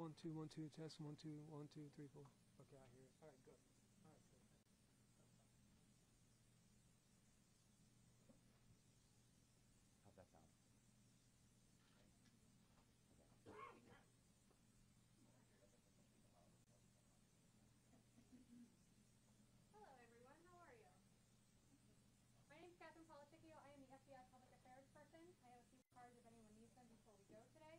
1 2 1 2 test 1 2 1 2 3 4. Okay, I hear it. All right, good. All right, good. How's that sound? Hello, everyone. How are you? My name is Catherine Politicchio. I am the FBI Public Affairs person. I have a few cards if anyone needs them before we go today.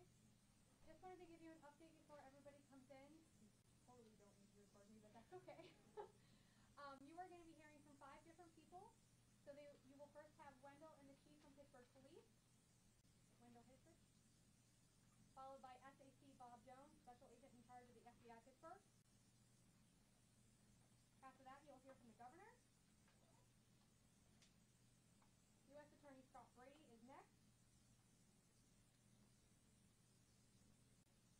Just wanted to give you an update before everybody comes in. You totally don't need to record me, but that's okay. You are going to be hearing from 5 different people. So you will first have Wendell and the chief from Pittsburgh Police, Wendell Hisrich, followed by SAC Bob Jones, special agent in charge of the FBI Pittsburgh. After that, you'll hear from the governor. U.S. Attorney Scott Brady is next.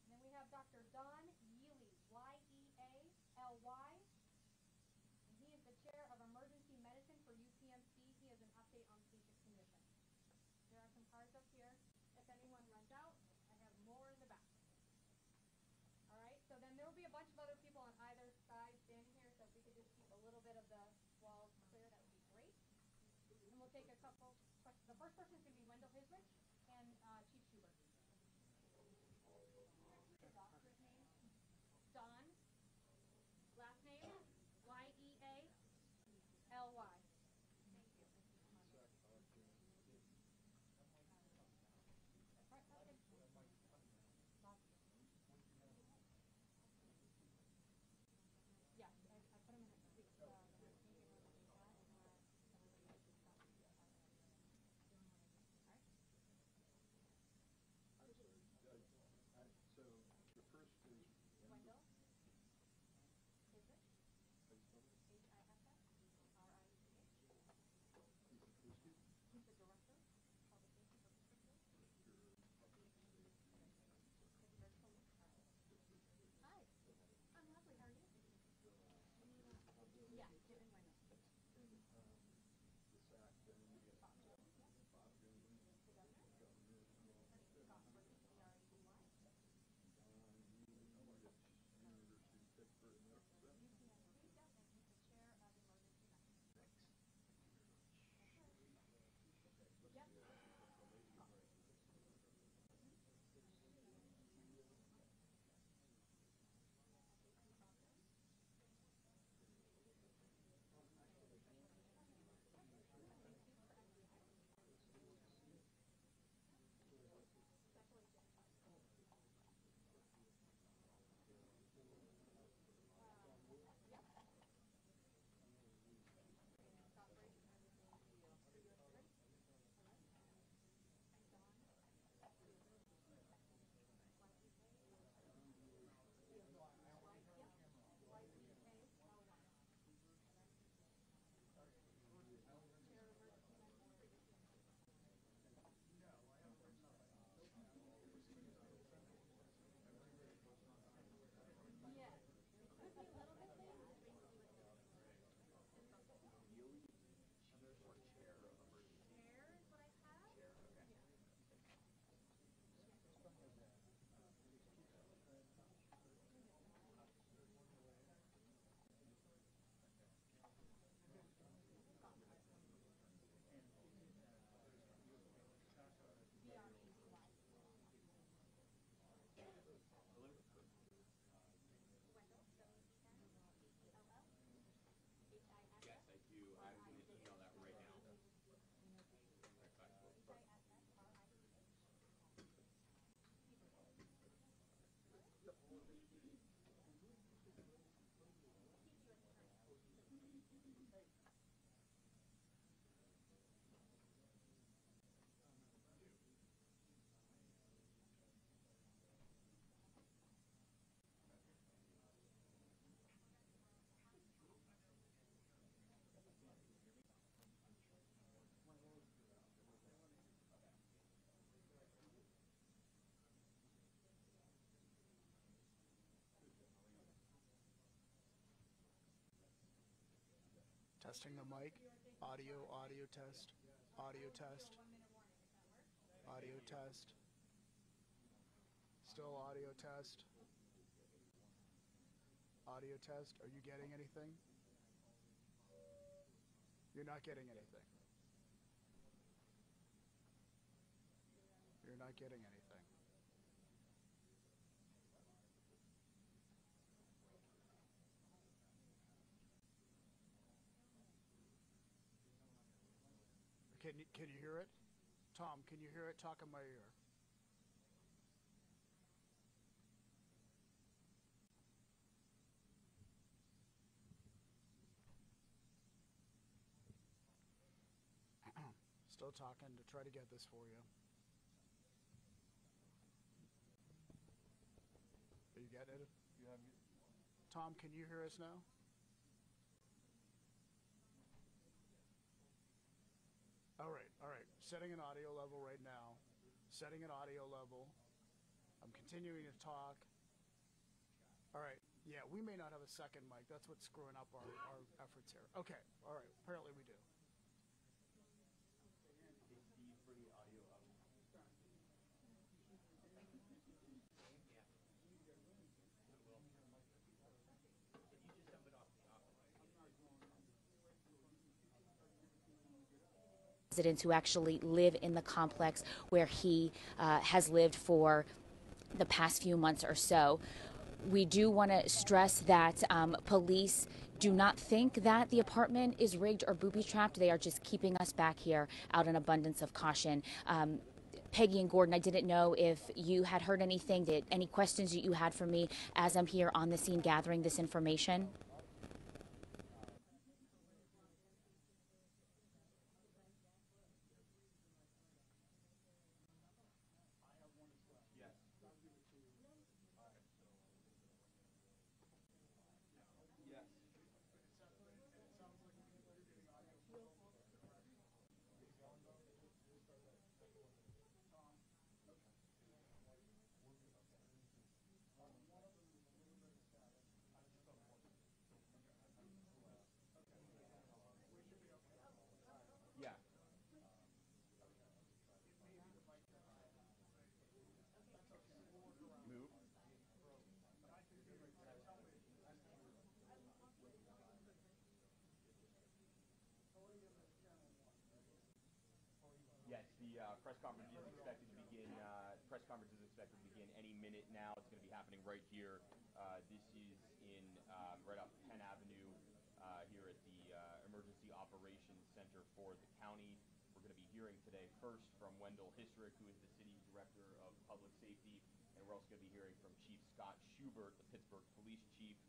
And then we have Dr. Don Yealy, Y-E-A-L-Y. And he is the chair of emergency medicine for UPMC. He has an update on patient condition. There are some cards up here. If anyone runs out, I have more in the back. All right, so then there will be a bunch of other people on either side standing here, so if we could just keep a little bit of the walls clear, that would be great. And we'll take a couple questions. The first person is going to be Wendell Hisrich and Chief Schubert. The doctor's name? Don. Last name? Y-E-A-L-Y. Thank you. Yes, I put them in a So the first is Wendell Hisrich, H-I-S-S-R-I-C-H. He's the director of public safety for Pittsburgh. Pittsburgh Police. Hi, I'm lovely. How are you? Yeah, Jim and Wendell. The SAC, then we get Bob Jones, The governor. Scott Brady, B-R-E-D-Y. University of Pittsburgh Medical Center. UPMC, and he's the chair of emergency medicine. Yep. Yes, I do. I'm going to email that right now. Testing the mic. Audio test. Audio test. Audio test. Still audio test. audio test. Are you getting anything? You're not getting anything. You're not getting anything. Can you hear it? Tom, can you hear it? Talk in my ear. Still talking to try to get this for you. Are you getting it? Tom, can you hear us now? All right. Setting an audio level right now. Setting an audio level. I'm continuing to talk. All right. Yeah, we may not have a second mic. That's what's screwing up our efforts here. Okay. All right. Apparently we do. Residents who actually live in the complex where he has lived for the past few months or so. We do want to stress that police do not think that the apartment is rigged or booby-trapped. They are just keeping us back here out in abundance of caution. Peggy and Gordon, I didn't know if you had heard anything, any questions that you had for me as I'm here on the scene gathering this information. Press conference is expected to begin. Press conference is expected to begin any minute now. It's going to be happening right here. This is in right off Penn Avenue here at the Emergency Operations Center for the county. We're going to be hearing today first from Wendell Histrick, who is the city's director of public safety, and we're also going to be hearing from Chief Scott Schubert, the Pittsburgh police chief.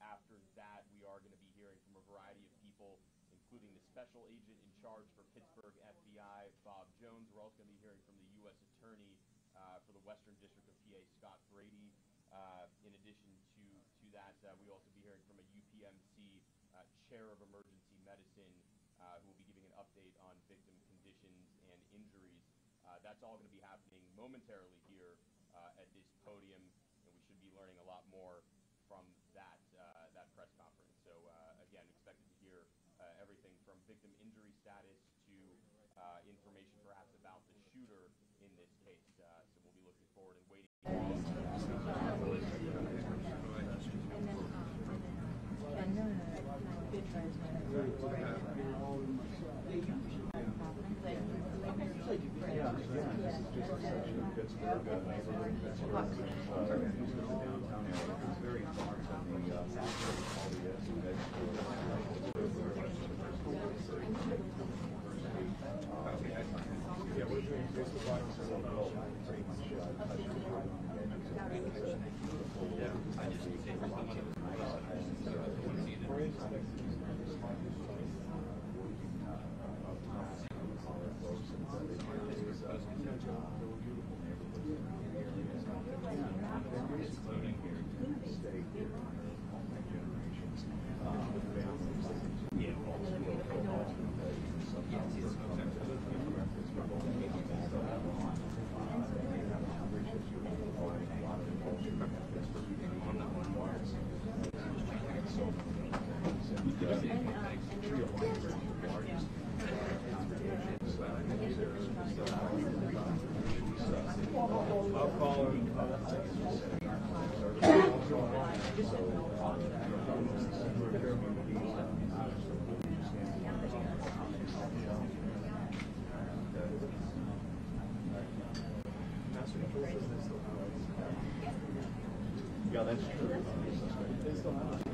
After that, we are going to be hearing from a variety of people, including the special agent in charge for Pittsburgh FBI, Bob Jones. We're also going to be hearing from the U.S. Attorney for the Western District of PA, Scott Brady. In addition to that, we will also be hearing from a UPMC chair of emergency medicine who will be giving an update on victim conditions and injuries. That's all going to be happening momentarily here at this podium, and we should be learning a lot more from that press conference. So again, expected to hear everything from victim injury status to information perhaps about the shooter in this case. So we'll be looking forward and waiting. Yeah, that's true. They still have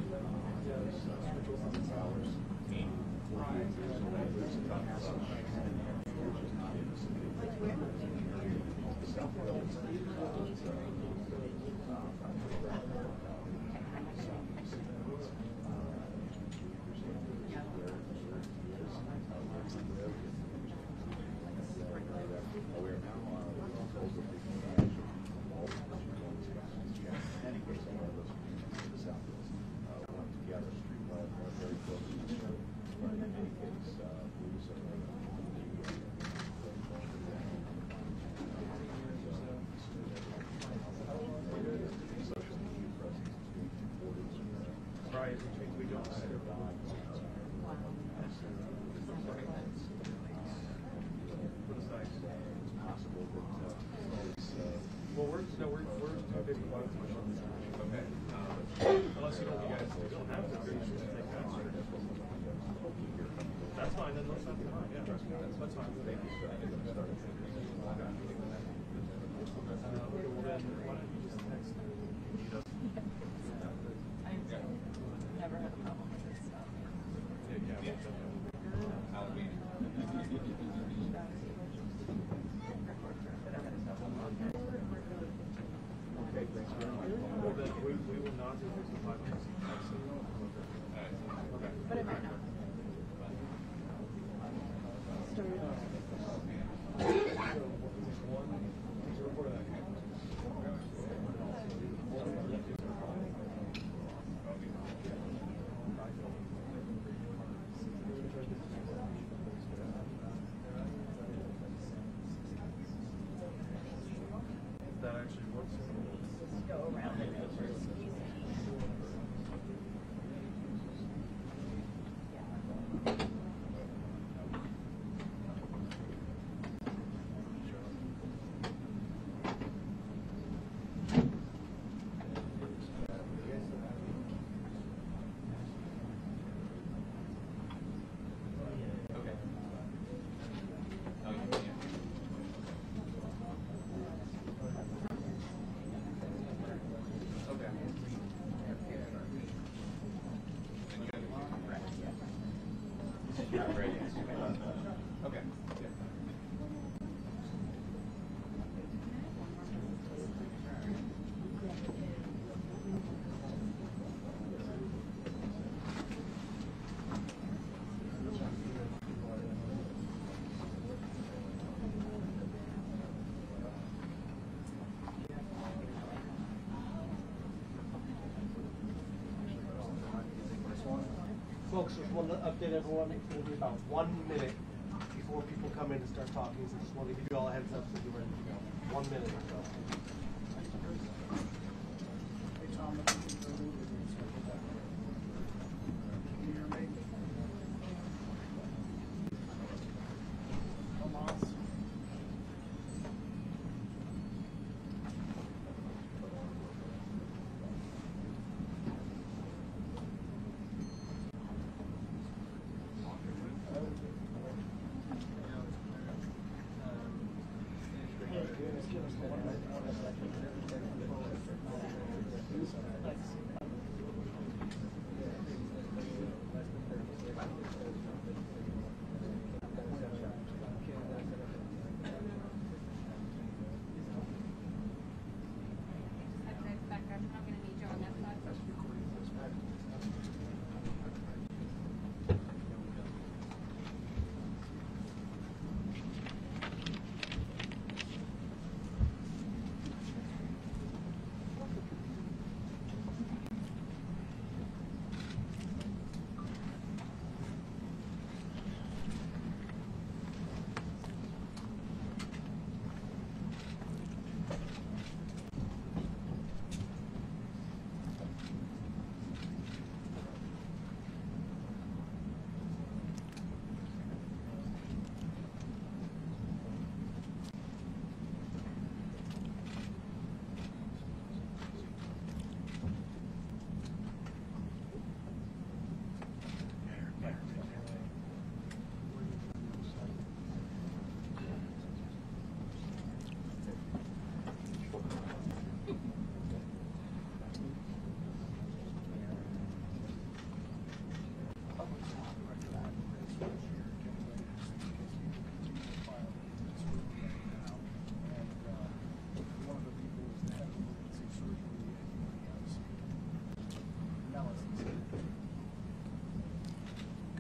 Folks, just want to update everyone. It's going to be about 1 minute before people come in and start talking. So just want to give you all a heads up so you're ready to go. 1 minute or so. Hey, Tom, can you hear me? Tomas?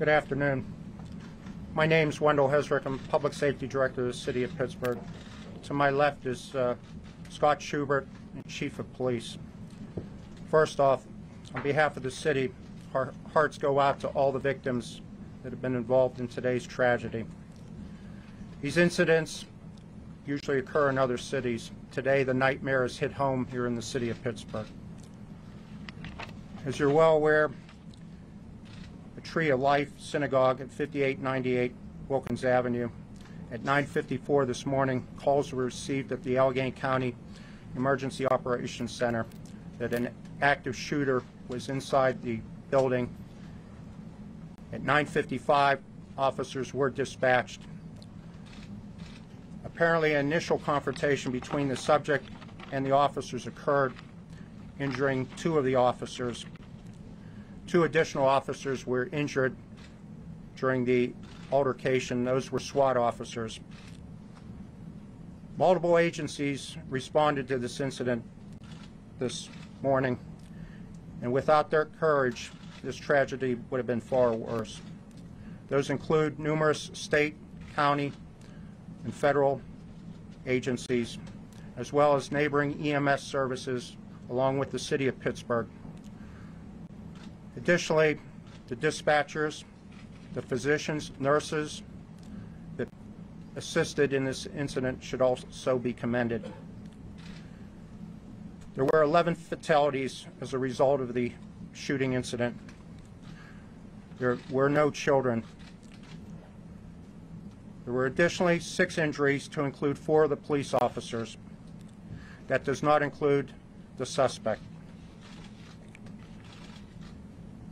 Good afternoon. My name's Wendell Hesrick. I'm Public Safety Director of the City of Pittsburgh. To my left is Scott Schubert, Chief of Police. First off, on behalf of the city, our hearts go out to all the victims that have been involved in today's tragedy. These incidents usually occur in other cities. Today, the nightmare has hit home here in the city of Pittsburgh. As you're well aware, the Tree of Life Synagogue at 5898 Wilkins Avenue. At 9:54 this morning, calls were received at the Allegheny County Emergency Operations Center that an active shooter was inside the building. At 9:55, officers were dispatched. Apparently, an initial confrontation between the subject and the officers occurred, injuring two of the officers. Two additional officers were injured during the altercation. Those were SWAT officers. Multiple agencies responded to this incident this morning, and without their courage, this tragedy would have been far worse. Those include numerous state, county, and federal agencies, as well as neighboring EMS services, along with the City of Pittsburgh. Additionally, the dispatchers, the physicians, nurses that assisted in this incident should also be commended. There were 11 fatalities as a result of the shooting incident. There were no children. There were additionally 6 injuries, to include 4 of the police officers. That does not include the suspect.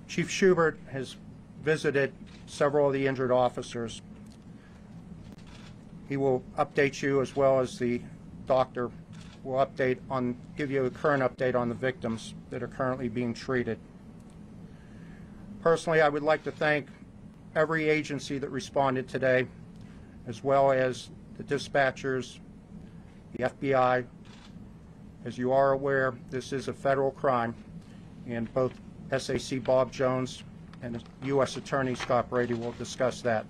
Chief Schubert has visited several of the injured officers. He will update you, as well as the doctor will give you a current update on the victims that are currently being treated. Personally, I would like to thank every agency that responded today, as well as the dispatchers, the FBI. As you are aware, this is a federal crime, and both SAC Bob Jones and U.S. Attorney Scott Brady will discuss that.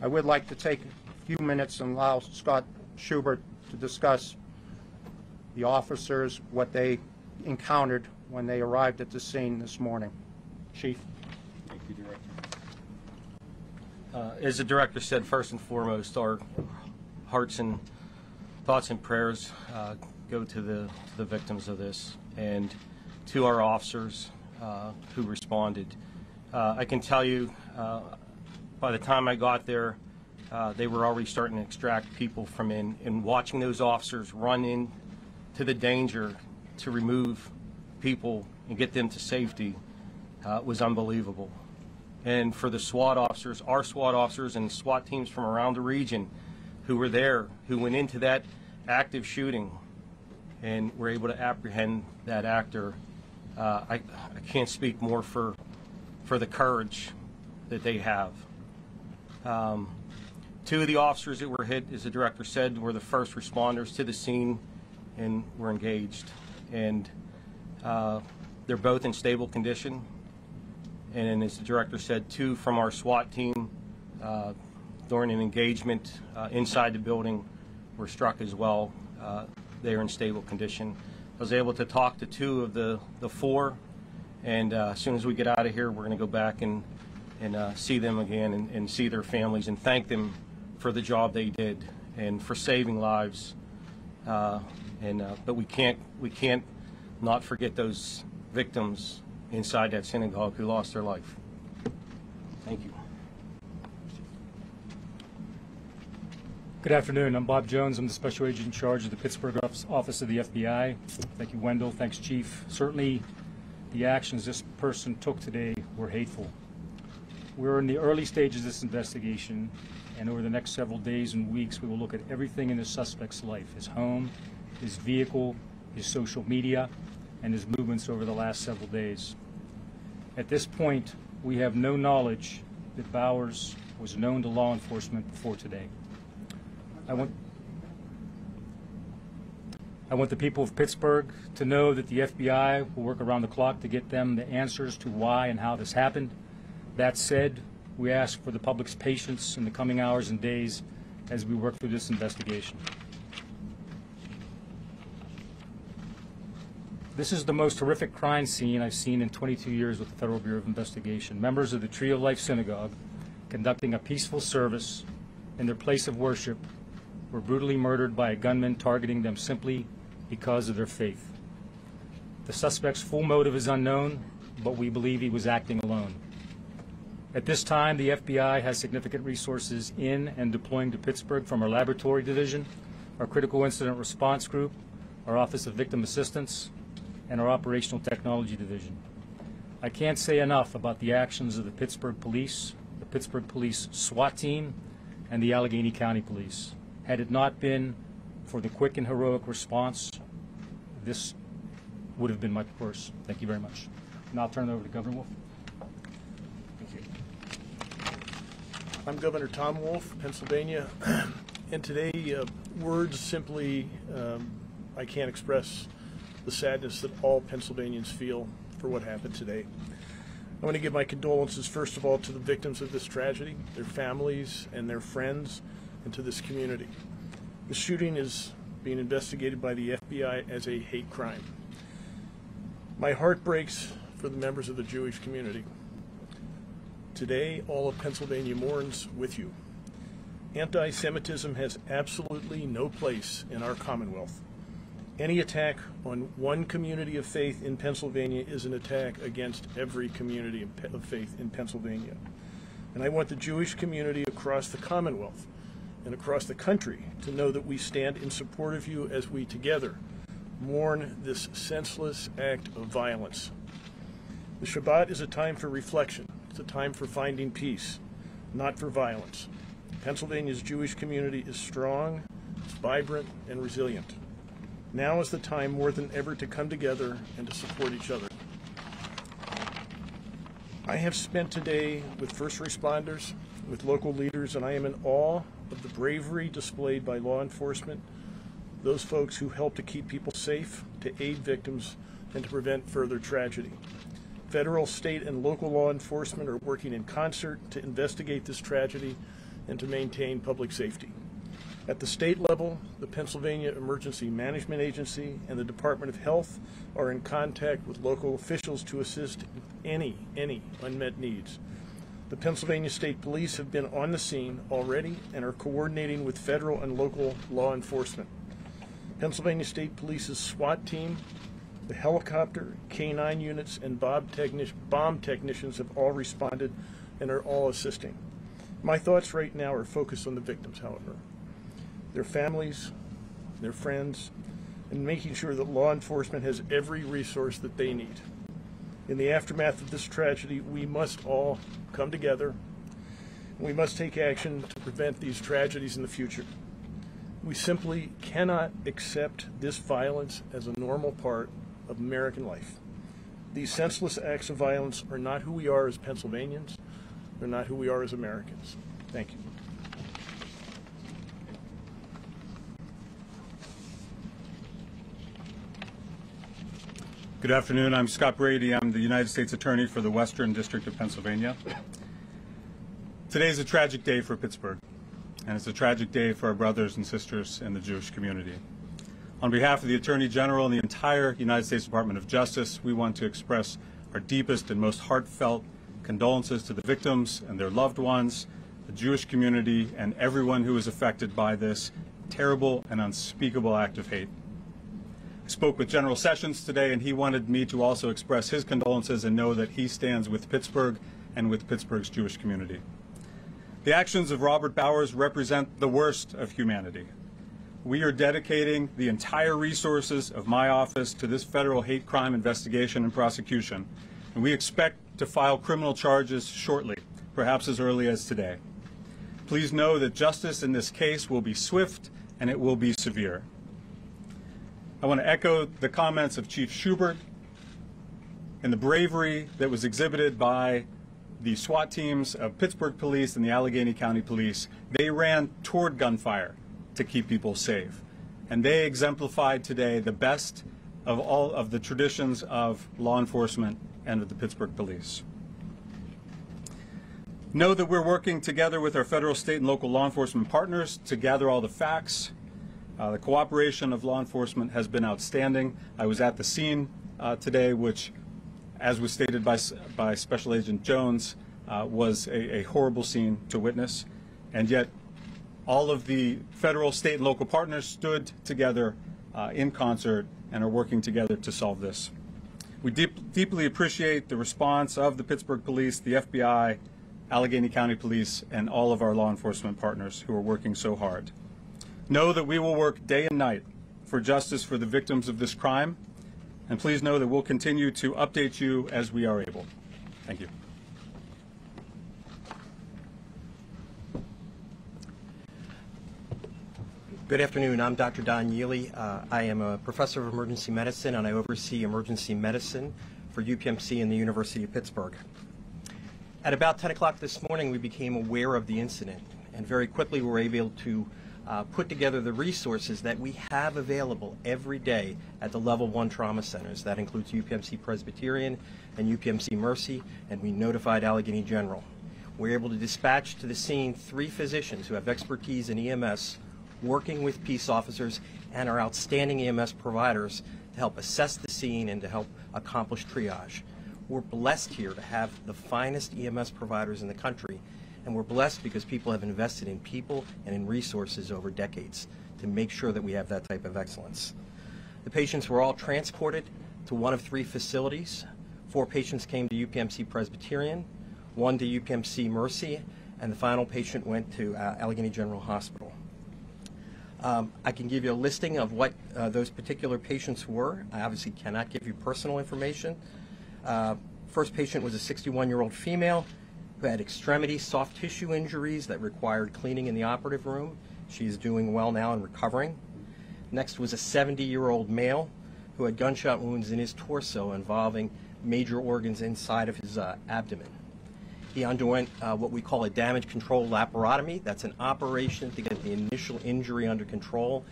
I would like to take a few minutes and allow Scott Schubert to discuss the officers, what they encountered when they arrived at the scene this morning. Chief. Thank you, Director. As the Director said, first and foremost, our hearts and thoughts and prayers go to the victims of this, and to our officers who responded. I can tell you, by the time I got there, they were already starting to extract people from in, and watching those officers run in to the danger to remove people and get them to safety was unbelievable. And for the SWAT officers, our SWAT officers and SWAT teams from around the region who were there, who went into that active shooting and were able to apprehend that actor, I can't speak more for the courage that they have. 2 of the officers that were hit, as the Director said, were the first responders to the scene and were engaged. And they're both in stable condition. And as the Director said, 2 from our SWAT team during an engagement inside the building were struck as well. They are in stable condition. I was able to talk to 2 of the 4, and as soon as we get out of here, we're going to go back and see them again and see their families and thank them for the job they did and for saving lives. But we can't not forget those victims inside that synagogue who lost their life. Thank you. Good afternoon. I'm Bob Jones. I'm the Special Agent in charge of the Pittsburgh office of the FBI. Thank you, Wendell. Thanks, Chief. Certainly, the actions this person took today were hateful. We're in the early stages of this investigation, and over the next several days and weeks, we will look at everything in the suspect's life: his home, his vehicle, his social media, and his movements over the last several days. At this point, we have no knowledge that Bowers was known to law enforcement before today. I want the people of Pittsburgh to know that the FBI will work around the clock to get them the answers to why and how this happened. That said, We ask for the public's patience in the coming hours and days as we work through this investigation. This is the most horrific crime scene I've seen in 22 years with the Federal Bureau of Investigation. Members of the Tree of Life Synagogue, conducting a peaceful service in their place of worship, were brutally murdered by a gunman targeting them simply because of their faith. The suspect's full motive is unknown, but we believe he was acting alone. At this time, the FBI has significant resources in and deploying to Pittsburgh from our laboratory division, our critical incident response group, our Office of Victim Assistance, and our Operational Technology Division. I can't say enough about the actions of the Pittsburgh Police, the Pittsburgh Police SWAT team, and the Allegheny County Police. Had it not been for the quick and heroic response, this would have been much worse. Thank you very much. Now I'll turn it over to Governor Wolf. Thank you. I'm Governor Tom Wolf, Pennsylvania, and today words simply, I can't express the sadness that all Pennsylvanians feel for what happened today. I want to give my condolences, first of all, to the victims of this tragedy, their families and their friends, and to this community. The shooting is being investigated by the FBI as a hate crime. My heart breaks for the members of the Jewish community. Today, all of Pennsylvania mourns with you. Anti-Semitism has absolutely no place in our Commonwealth. Any attack on one community of faith in Pennsylvania is an attack against every community of faith in Pennsylvania. And I want the Jewish community across the Commonwealth and across the country to know that we stand in support of you as we together mourn this senseless act of violence. The Shabbat is a time for reflection. It's a time for finding peace, not for violence. Pennsylvania's Jewish community is strong, it's vibrant, and resilient. Now is the time more than ever to come together and to support each other. I have spent today with first responders, with local leaders, and I am in awe of the bravery displayed by law enforcement, those folks who help to keep people safe, to aid victims, and to prevent further tragedy. Federal, state, and local law enforcement are working in concert to investigate this tragedy and to maintain public safety. At the state level, the Pennsylvania Emergency Management Agency and the Department of Health are in contact with local officials to assist any unmet needs. The Pennsylvania State Police have been on the scene already and are coordinating with federal and local law enforcement. Pennsylvania State Police's SWAT team, the helicopter, K-9 units, and bomb technicians have all responded and are all assisting. My thoughts right now are focused on the victims, however, their families, their friends, and making sure that law enforcement has every resource that they need. In the aftermath of this tragedy, we must all come together, and we must take action to prevent these tragedies in the future. We simply cannot accept this violence as a normal part of American life. These senseless acts of violence are not who we are as Pennsylvanians. They're not who we are as Americans. Thank you. Good afternoon. I'm Scott Brady. I'm the United States Attorney for the Western District of Pennsylvania. Today is a tragic day for Pittsburgh, and it's a tragic day for our brothers and sisters in the Jewish community. On behalf of the Attorney General and the entire United States Department of Justice, we want to express our deepest and most heartfelt condolences to the victims and their loved ones, the Jewish community, and everyone who is affected by this terrible and unspeakable act of hate. I spoke with General Sessions today, and he wanted me to also express his condolences and know that he stands with Pittsburgh and with Pittsburgh's Jewish community. The actions of Robert Bowers represent the worst of humanity. We are dedicating the entire resources of my office to this federal hate crime investigation and prosecution, and we expect to file criminal charges shortly, perhaps as early as today. Please know that justice in this case will be swift and it will be severe. I want to echo the comments of Chief Schubert and the bravery that was exhibited by the SWAT teams of Pittsburgh Police and the Allegheny County Police. They ran toward gunfire to keep people safe, and they exemplified today the best of all of the traditions of law enforcement and of the Pittsburgh Police. Know that we're working together with our federal, state, and local law enforcement partners to gather all the facts. The cooperation of law enforcement has been outstanding. I was at the scene today, which, as was stated by Special Agent Jones, was a horrible scene to witness. And yet, all of the federal, state, and local partners stood together in concert and are working together to solve this. We deeply appreciate the response of the Pittsburgh Police, the FBI, Allegheny County Police, and all of our law enforcement partners who are working so hard. Know that we will work day and night for justice for the victims of this crime, and please know that we'll continue to update you as we are able. Thank you. Good afternoon. I'm Dr. Don Yealy. I am a professor of emergency medicine, and I oversee emergency medicine for UPMC and the University of Pittsburgh. At about 10 o'clock this morning, we became aware of the incident, and very quickly we were able to put together the resources that we have available every day at the Level 1 trauma centers. That includes UPMC Presbyterian and UPMC Mercy, and we notified Allegheny General. We were able to dispatch to the scene 3 physicians who have expertise in EMS, working with peace officers and our outstanding EMS providers to help assess the scene and to help accomplish triage. We're blessed here to have the finest EMS providers in the country, and we're blessed because people have invested in people and in resources over decades to make sure that we have that type of excellence. The patients were all transported to one of 3 facilities. 4 patients came to UPMC Presbyterian, 1 to UPMC Mercy, and the final patient went to Allegheny General Hospital. I can give you a listing of what those particular patients were. I obviously cannot give you personal information. First patient was a 61-year-old female who had extremity soft tissue injuries that required cleaning in the operative room. She is doing well now and recovering. Next was a 70-year-old male who had gunshot wounds in his torso involving major organs inside of his abdomen. He underwent what we call a damage control laparotomy. That's an operation to get the initial injury under control,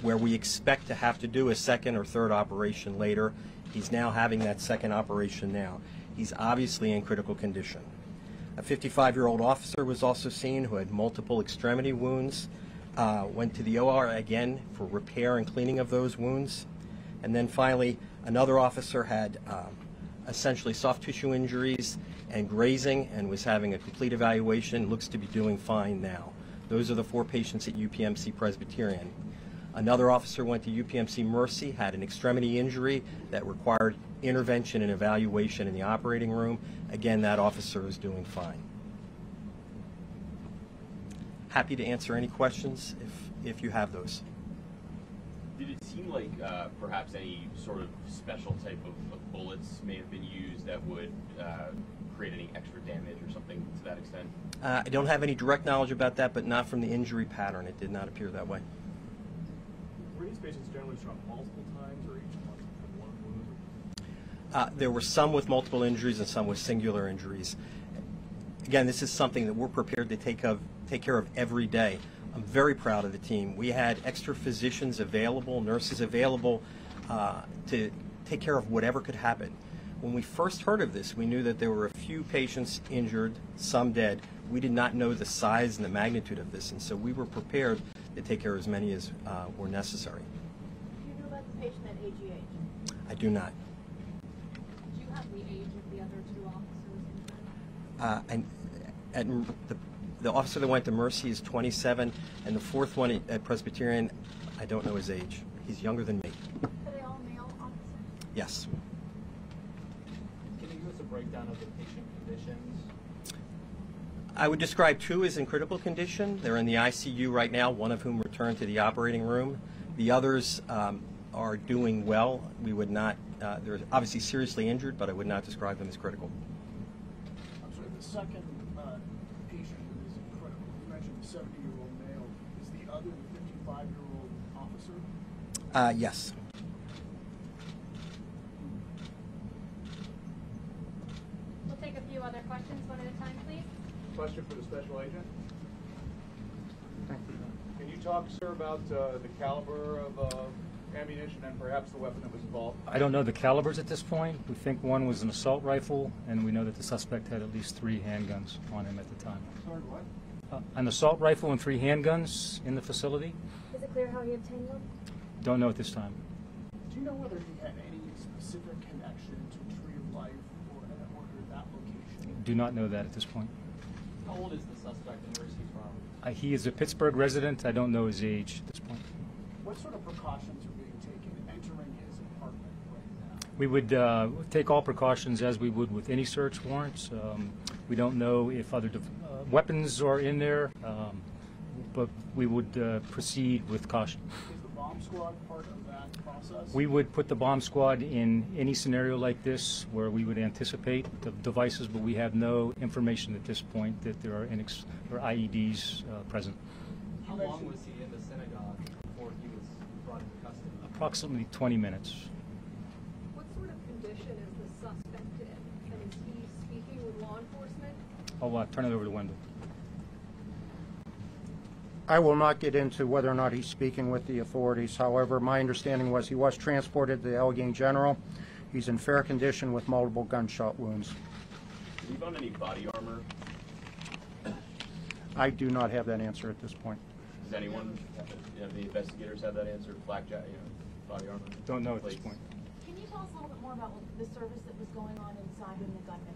where we expect to have to do a second or third operation later. He's now having that second operation now. He's obviously in critical condition. A 55-year-old officer was also seen who had multiple extremity wounds, went to the OR again for repair and cleaning of those wounds. And then finally, another officer had essentially soft tissue injuries and grazing and was having a complete evaluation, looks to be doing fine now. Those are the 4 patients at UPMC Presbyterian. Another officer went to UPMC Mercy, had an extremity injury that required intervention and evaluation in the operating room. Again, that officer is doing fine. Happy to answer any questions if you have those. Did it seem like perhaps any sort of special type of bullets may have been used that would create any extra damage or something to that extent? I don't have any direct knowledge about that, but not from the injury pattern. It did not appear that way. Were these patients generally shot multiple times or each one with one wound? There were some with multiple injuries and some with singular injuries. Again, this is something that we're prepared to take care of every day. I'm very proud of the team. We had extra physicians available, nurses available to take care of whatever could happen. When we first heard of this, we knew that there were a few patients injured, some dead. We did not know the size and the magnitude of this, and so we were prepared to take care of as many as were necessary. Do you know about the patient at AGH? I do not. Do you have the age of the other 2 officers? The officer that went to Mercy is 27, and the 4th one at Presbyterian, I don't know his age. He's younger than me. Are they all male officers? Yes. Can you give us a breakdown of the patient conditions? I would describe 2 as in critical condition. They're in the ICU right now, one of whom returned to the operating room. The others are doing well. We would not, they're obviously seriously injured, but I would not describe them as critical. I'm sorry, the second patient is critical. You mentioned the 70-year-old male. Is the other the 55-year-old officer? Yes. We'll take a few other questions one at a time, please. Question for the special agent. Can you talk, sir, about the caliber of ammunition and perhaps the weapon that was involved? I don't know the calibers at this point. We think one was an assault rifle, and we know that the suspect had at least 3 handguns on him at the time. Sorry, what? An assault rifle and 3 handguns in the facility. Is it clear how he obtained them? Don't know at this time. Do you know whether he had any specific connection to Tree of Life or that location? Do not know that at this point. How old is the suspect and where is he from? He is a Pittsburgh resident. I don't know his age at this point. What sort of precautions are being taken entering his apartment right now? We would take all precautions as we would with any search warrants. We don't know if other weapons are in there, but we would proceed with caution. Is the bomb squad part of that process? We would put the bomb squad in any scenario like this where we would anticipate the devices, but we have no information at this point that there are IEDs present. How long was he in the synagogue before he was brought into custody? Approximately 20 minutes. What sort of condition is the suspect in? And is he speaking with law enforcement? I'll turn it over to Wendell. I will not get into whether or not he's speaking with the authorities. However, my understanding was he was transported to the Allegheny General. He's in fair condition with multiple gunshot wounds. Did he found any body armor? I do not have that answer at this point. Does anyone, the investigators have that answer? Flak jacket, body armor? Don't know at this point. Can you tell us a little bit more about the service that was going on inside when the gunman?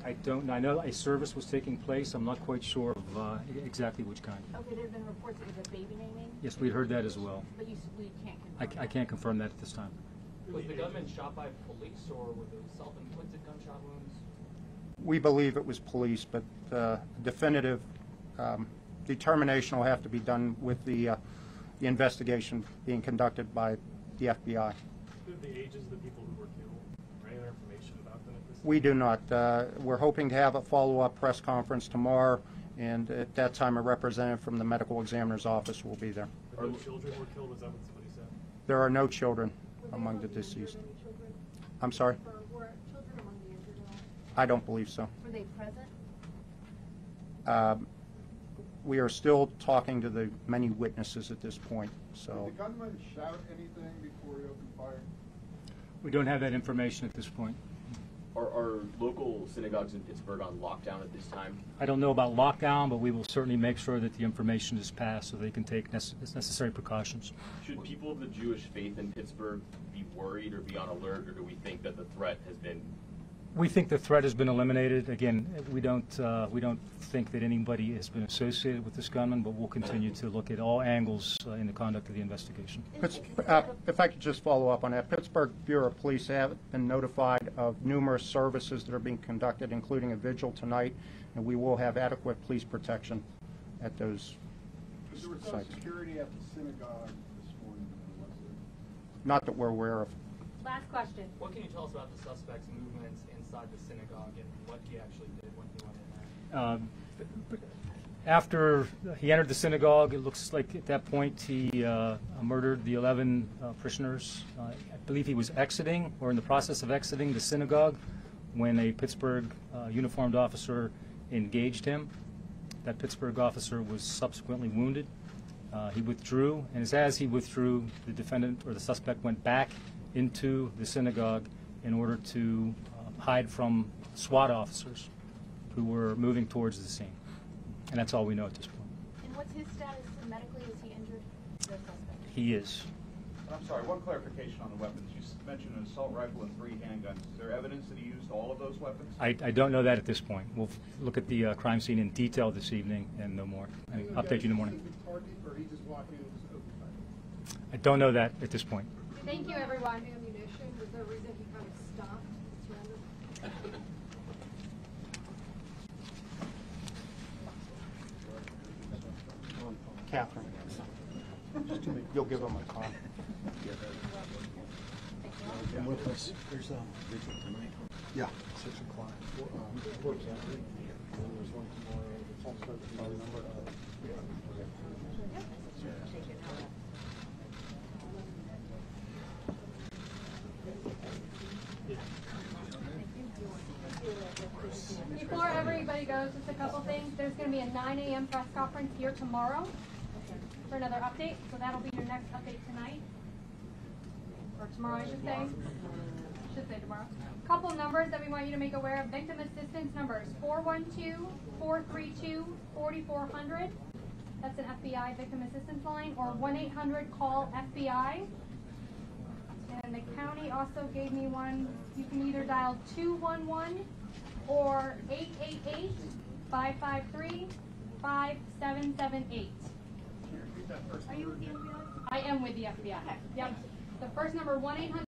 I don't know. I know a service was taking place. I'm not quite sure of exactly which kind. Okay, there have been reports it was a baby naming? Yes, we heard that as well. But we can't confirm I can't confirm that at this time. Was the gunman shot by police or were those self-inflicted gunshot wounds? We believe it was police, but definitive determination will have to be done with the investigation being conducted by the FBI. The ages of the people who were killed, or any other information about them at this time? We do not. We're hoping to have a follow-up press conference tomorrow, and at that time a representative from the medical examiner's office will be there. No children were killed, is that what somebody said? There are no children among the deceased. I'm sorry? Were children among the injured at all? I don't believe so. Were they present? We are still talking to the many witnesses at this point. So Did the gunman shout anything before he opened fire? We don't have that information at this point. Are local synagogues in Pittsburgh on lockdown at this time? I don't know about lockdown, but we will certainly make sure that the information is passed so they can take necessary precautions. Should people of the Jewish faith in Pittsburgh be worried or be on alert, or do we think that the threat has been? We think the threat has been eliminated. Again, we don't think that anybody has been associated with this gunman, but we'll continue to look at all angles in the conduct of the investigation. if I could just follow up on that, Pittsburgh Bureau of Police have been notified of numerous services that are being conducted, including a vigil tonight, and we will have adequate police protection at those There was no sites. security at the synagogue this morning, was there? Not that we're aware of. Last question. What can you tell us about the suspect's movements inside the synagogue and what he actually did when he went in there? After he entered the synagogue, it looks like at that point he murdered the 11 parishioners. I believe he was exiting or in the process of exiting the synagogue when a Pittsburgh uniformed officer engaged him. That Pittsburgh officer was subsequently wounded. He withdrew, and as he withdrew, the defendant or the suspect went back into the synagogue in order to hide from SWAT officers who were moving towards the scene. And that's all we know at this point. And what's his status medically? Is he injured? The suspect? He is. I'm sorry, one clarification on the weapons. You mentioned an assault rifle and 3 handguns. Is there evidence that he used all of those weapons? I don't know that at this point. We'll look at the crime scene in detail this evening and no more. And update you in the morning. Or he just walked in and was open? I don't know that at this point. Thank you, everyone. Ammunition, was there a reason he kind of stopped, surrendered? Catherine, you'll give him a call. And with us, there's a vigil tonight. Yeah. 6 o'clock. There's one tomorrow. It's also the phone number. Before everybody goes, just a couple things. There's going to be a 9 a.m. press conference here tomorrow for another update. So that'll be your next next update tonight. Or tomorrow, I should say. Should say tomorrow. Couple numbers that we want you to make aware of. Victim assistance numbers 412-432-4400. That's an FBI victim assistance line, or 1-800-CALL-FBI. And the county also gave me one. You can either dial 211 or 888-553-5778. Are you with the FBI? I am with the FBI. Yep. The first number 1-800